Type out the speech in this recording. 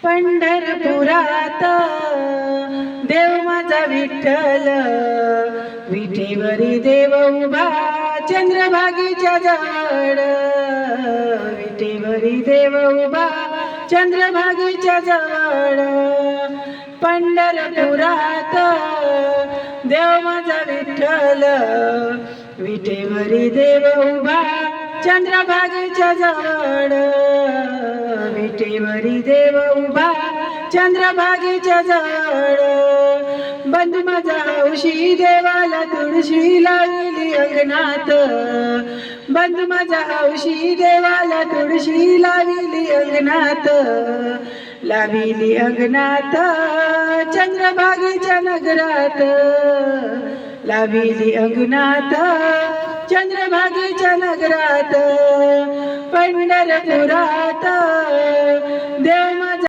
पंढरपुरात देव माझा विठ्ठल, विठेवरी देव उभा चंद्रभागेच्या जवळ, विठेवरी देव उभा चंद्रभागेच्या जवळ. पंढरपुरात देव माझा विठ्ठल, विठेवरी देव उभा चंद्रभागेच्या जवळ, विठेवरी देव उभा चंद्रभागेच्या जवळ. बंधू माझा हौशी देवाला तुळशी लावली अंगणात, बंधू माझा हौशी देवाला तुळशी लावली अंगणात, लाविली अंगणात चंद्रभागेच्या नगरात, लाविली अंगणात चंद्रभागेच्या नगरात. पंढरपुरात देव